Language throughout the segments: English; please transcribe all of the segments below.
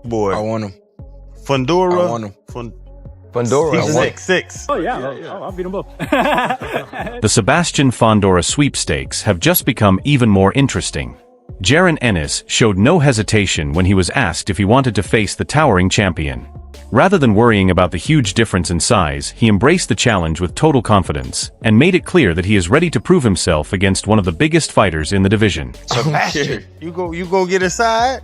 Boy. I want him. Fundora. I want him. Fundora. He's 6'6". Oh, yeah. I'll beat them both. The Sebastian Fundora sweepstakes have just become even more interesting. Jaron Ennis showed no hesitation when he was asked if he wanted to face the towering champion. Rather than worrying about the huge difference in size, he embraced the challenge with total confidence, and made it clear that he is ready to prove himself against one of the biggest fighters in the division. Sebastian, you go get inside?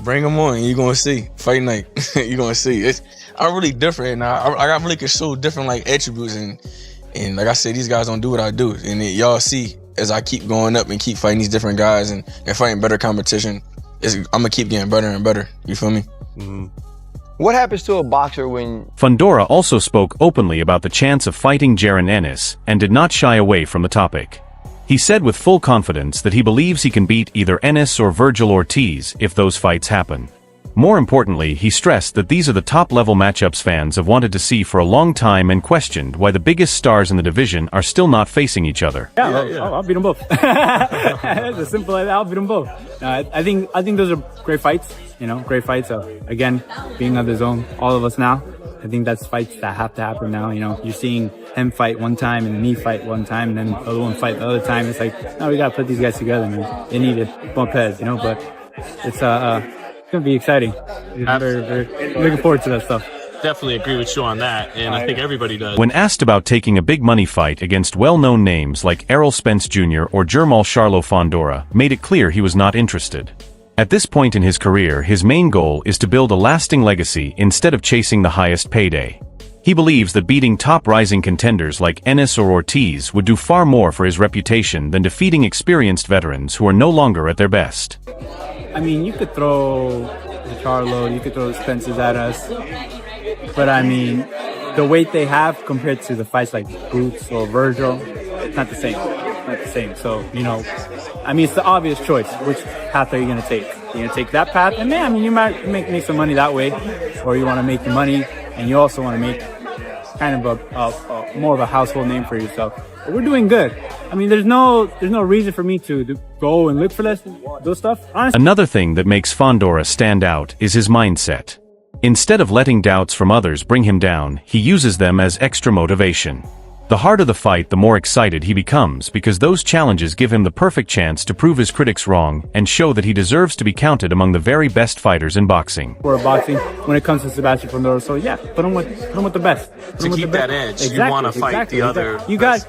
Bring him on. You're going to see. Fight night. You're going to see. I'm really different. I really can show different like attributes. And like I said, these guys don't do what I do. And y'all see, as I keep going up and keep fighting these different guys and fighting better competition, I'm going to keep getting better and better. You feel me? Mm-hmm. What happens to a boxer when... Fundora also spoke openly about the chance of fighting Jaron Ennis, and did not shy away from the topic. He said with full confidence that he believes he can beat either Ennis or Virgil Ortiz if those fights happen. More importantly, he stressed that these are the top-level matchups fans have wanted to see for a long time and questioned why the biggest stars in the division are still not facing each other. I'll beat them both. It's as simple as that. I'll beat them both. I think those are great fights. Great fights. Again, being of the zone, all of us now. I think that's fights that have to happen now. You're seeing him fight one time and me fight one time and then the other one fight the other time. It's like, no, we gotta put these guys together, man. They need to bump heads, but it's gonna be exciting. I'm very looking forward to that stuff. Definitely agree with you on that, and I think everybody does. When asked about taking a big money fight against well-known names like Errol Spence Jr. or Jermall Charlo Fundora, made it clear he was not interested. At this point in his career, his main goal is to build a lasting legacy instead of chasing the highest payday. He believes that beating top rising contenders like Ennis or Ortiz would do far more for his reputation than defeating experienced veterans who are no longer at their best. I mean, you could throw the Charlo, you could throw the Spences at us, but I mean, the weight they have compared to the fights like Boots or Virgil, it's not the same. Not the same. So, I mean, it's the obvious choice. Which path are you going to take? You're going to take that path, and man, I mean, you might make some money that way, or you want to make your money, and you also want to make kind of a more of a household name for yourself. But we're doing good. I mean, there's no reason for me to go and look for those stuff. Honestly. Another thing that makes Fundora stand out is his mindset. Instead of letting doubts from others bring him down, he uses them as extra motivation. The harder the fight, the more excited he becomes, because those challenges give him the perfect chance to prove his critics wrong and show that he deserves to be counted among the very best fighters in boxing. For boxing, when it comes to Sebastian Fundora, so yeah, put him with the best. To keep that edge, exactly, you want to fight the other. You got,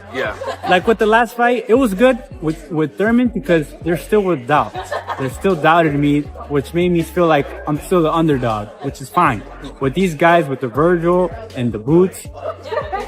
like with the last fight, it was good with Thurman because they're still with doubt. They're still doubted me, which made me feel like I'm still the underdog, which is fine. With these guys, with the Virgil and the Boots,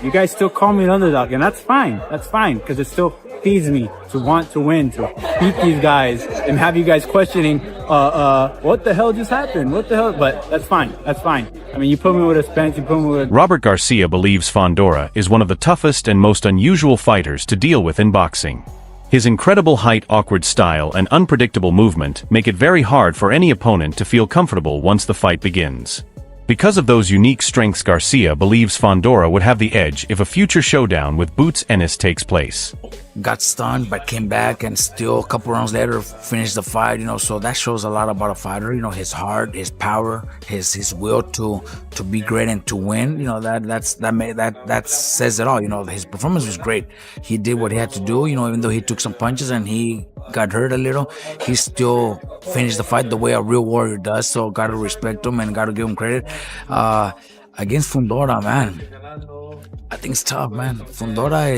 you guys still call me an underdog, and that's fine. That's fine, because it still feeds me to want to win, to beat these guys, and have you guys questioning, what the hell just happened? What the hell? But that's fine. That's fine. I mean, you put me with a Spence, you put me with... Robert Garcia believes Fundora is one of the toughest and most unusual fighters to deal with in boxing. His incredible height, awkward style, and unpredictable movement make it very hard for any opponent to feel comfortable once the fight begins. Because of those unique strengths, Garcia believes Fundora would have the edge if a future showdown with Boots Ennis takes place. Got stunned, but came back and still a couple rounds later finished the fight, so that shows a lot about a fighter, his heart, his power, his will to be great and to win, that says it all. His performance was great. He did what he had to do, even though he took some punches and he got hurt a little, he still finished the fight the way a real warrior does, so gotta respect him and gotta give him credit. Against Fundora, man, I think it's tough, man. Fundora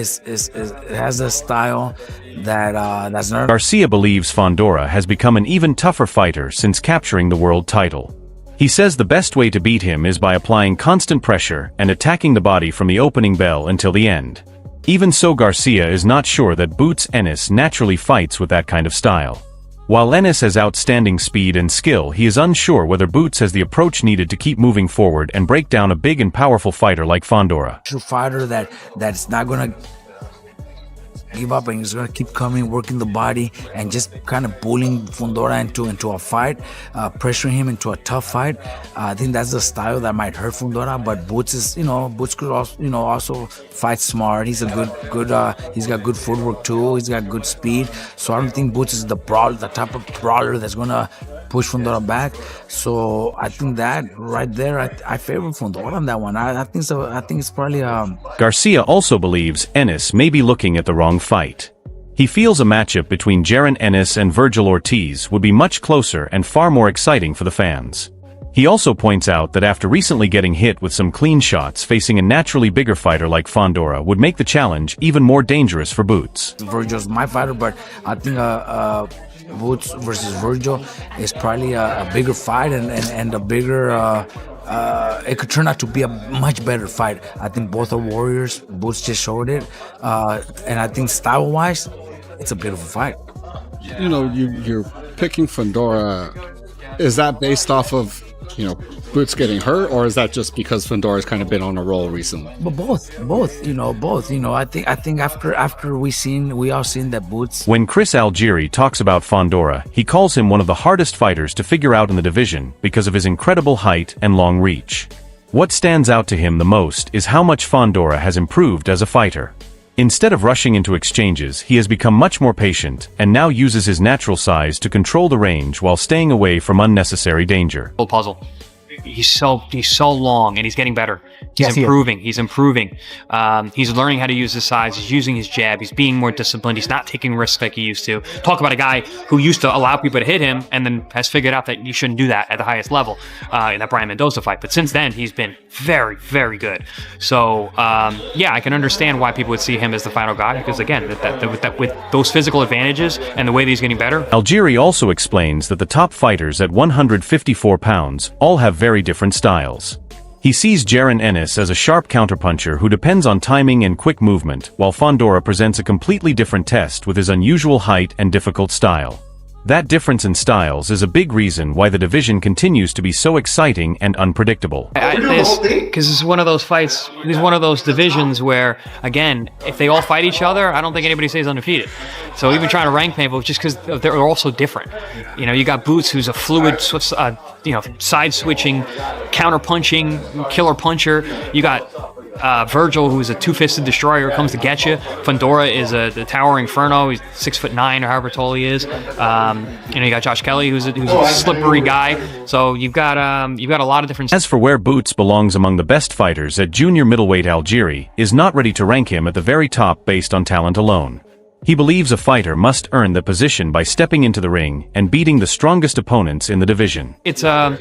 has a style that's not... Garcia believes Fundora has become an even tougher fighter since capturing the world title. He says the best way to beat him is by applying constant pressure and attacking the body from the opening bell until the end. Even so, Garcia is not sure that Boots Ennis naturally fights with that kind of style. While Ennis has outstanding speed and skill, he is unsure whether Boots has the approach needed to keep moving forward and break down a big and powerful fighter like Fundora. True fighter that's not gonna give up and he's gonna keep coming, working the body and just kind of bullying Fundora into a fight, pressuring him into a tough fight. I think that's the style that might hurt Fundora, but Boots is, Boots could also, also fight smart. He's a good, he's got good footwork too. He's got good speed. So I don't think Boots is the type of brawler that's gonna push Fundora back. So I think that right there, I favor Fundora on that one. I think so. I think it's probably Garcia also believes Ennis may be looking at the wrong fight. He feels a matchup between Jaron Ennis and Virgil Ortiz would be much closer and far more exciting for the fans. He also points out that after recently getting hit with some clean shots, facing a naturally bigger fighter like Fundora would make the challenge even more dangerous for Boots. Virgil's my fighter, but I think Boots versus Virgil is probably a bigger fight and a bigger. It could turn out to be a much better fight. I think both are warriors. Boots just showed it, and I think style-wise, it's a beautiful fight. You know, you're picking Fundora. Is that based off of, you know, Boots getting hurt, or is that just because Fundora's kind of been on a roll recently? But both. You know, I think after we all seen that Boots. When Chris Algieri talks about Fundora, he calls him one of the hardest fighters to figure out in the division because of his incredible height and long reach. What stands out to him the most is how much Fundora has improved as a fighter. Instead of rushing into exchanges, he has become much more patient and now uses his natural size to control the range while staying away from unnecessary danger. Puzzle. He's so long, and he's getting better. He's improving. He's learning how to use his size. He's using his jab. He's being more disciplined. He's not taking risks like he used to. Talk about a guy who used to allow people to hit him and then has figured out that you shouldn't do that at the highest level in that Brian Mendoza fight. But since then, he's been very, very good. So, yeah, I can understand why people would see him as the final guy because, again, with those physical advantages and the way that he's getting better. Algieri also explains that the top fighters at 154 pounds all have very different styles. He sees Jaron Ennis as a sharp counterpuncher who depends on timing and quick movement, while Fundora presents a completely different test with his unusual height and difficult style. That difference in styles is a big reason why the division continues to be so exciting and unpredictable. Because this is one of those fights, this is one of those divisions where, again, if they all fight each other, I don't think anybody stays undefeated. So even trying to rank people, just because they're all so different. You know, you got Boots, who's a fluid, side-switching, counter-punching, killer puncher. You got Virgil, who's a two-fisted destroyer, comes to get you. Fundora is the towering inferno. He's 6'9" or however tall he is. You got Josh Kelly, who's a slippery guy. So you've got a lot of different. As for where Boots belongs among the best fighters at junior middleweight, Algieri is not ready to rank him at the very top based on talent alone. He believes a fighter must earn the position by stepping into the ring and beating the strongest opponents in the division. It's a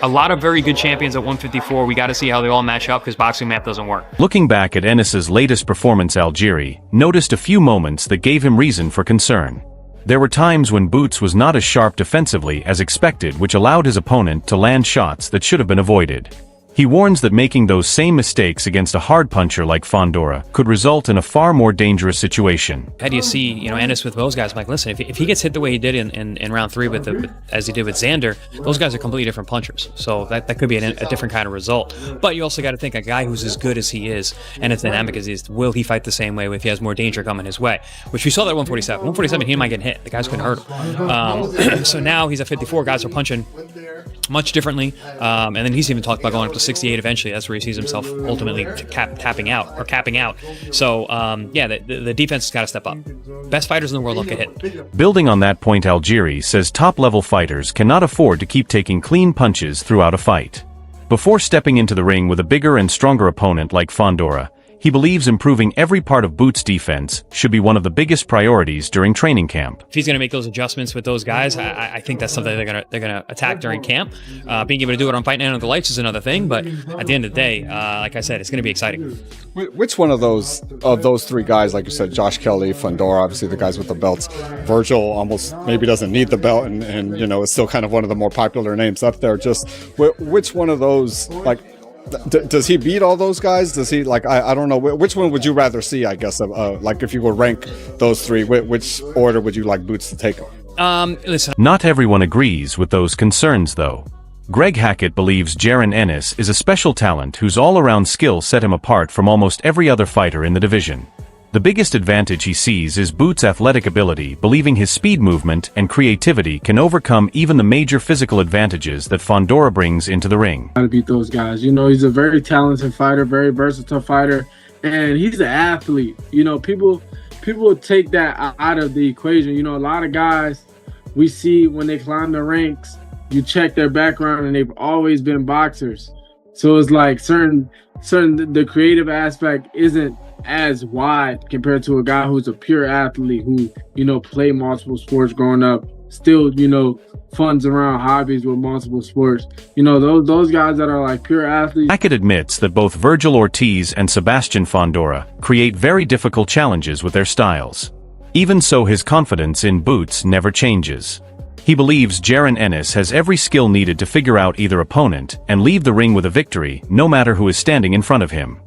lot of very good champions at 154. We got to see how they all match up because boxing math doesn't work. Looking back at Ennis's latest performance, Algieri noticed a few moments that gave him reason for concern. There were times when Boots was not as sharp defensively as expected, which allowed his opponent to land shots that should have been avoided. He warns that making those same mistakes against a hard puncher like Fundora could result in a far more dangerous situation. How do you see, Ennis with those guys? I'm like, listen, if he gets hit the way he did in round 3 as he did with Xander, those guys are completely different punchers. So that could be a different kind of result. But you also got to think a guy who's as good as he is and as dynamic as he is, will he fight the same way if he has more danger coming his way? Which we saw that at 147. 147, he might get hit. The guys couldn't hurt him. So now he's at 54. Guys are punching much differently. And then he's even talked about going up to 68 eventually. That's where he sees himself ultimately capping out. So, the defense has got to step up. Best fighters in the world don't get hit. Building on that point, Algieri says top-level fighters cannot afford to keep taking clean punches throughout a fight. Before stepping into the ring with a bigger and stronger opponent like Fundora, he believes improving every part of Boots' defense should be one of the biggest priorities during training camp. If he's going to make those adjustments with those guys, I think that's something they're going to attack during camp. Being able to do it on Fight Night Under the Lights is another thing, but at the end of the day, like I said, it's going to be exciting. Which one of those 3 guys, like you said, Josh Kelly, Fundora, obviously the guys with the belts, Virgil almost maybe doesn't need the belt, and is still kind of one of the more popular names up there. Just which one of those, like, does he beat all those guys? Does he, like, I don't know, which one would you rather see, I guess, like if you would rank those 3, which order would you like Boots to take them? Listen. Not everyone agrees with those concerns, though. Greg Hackett believes Jaron Ennis is a special talent whose all-around skill set him apart from almost every other fighter in the division. The biggest advantage he sees is Boots' athletic ability, believing his speed, movement, and creativity can overcome even the major physical advantages that Fundora brings into the ring. How to beat those guys. He's a very talented fighter, very versatile fighter, and he's an athlete. People take that out of the equation. A lot of guys we see when they climb the ranks, you check their background and they've always been boxers. So it's like certain the creative aspect isn't as wide compared to a guy who's a pure athlete who, you know, played multiple sports growing up, still, you know, funds around hobbies with multiple sports. You know, those guys that are like pure athletes. Hackett admits that both Virgil Ortiz and Sebastian Fundora create very difficult challenges with their styles. Even so, his confidence in Boots never changes. He believes Jaron Ennis has every skill needed to figure out either opponent and leave the ring with a victory, no matter who is standing in front of him.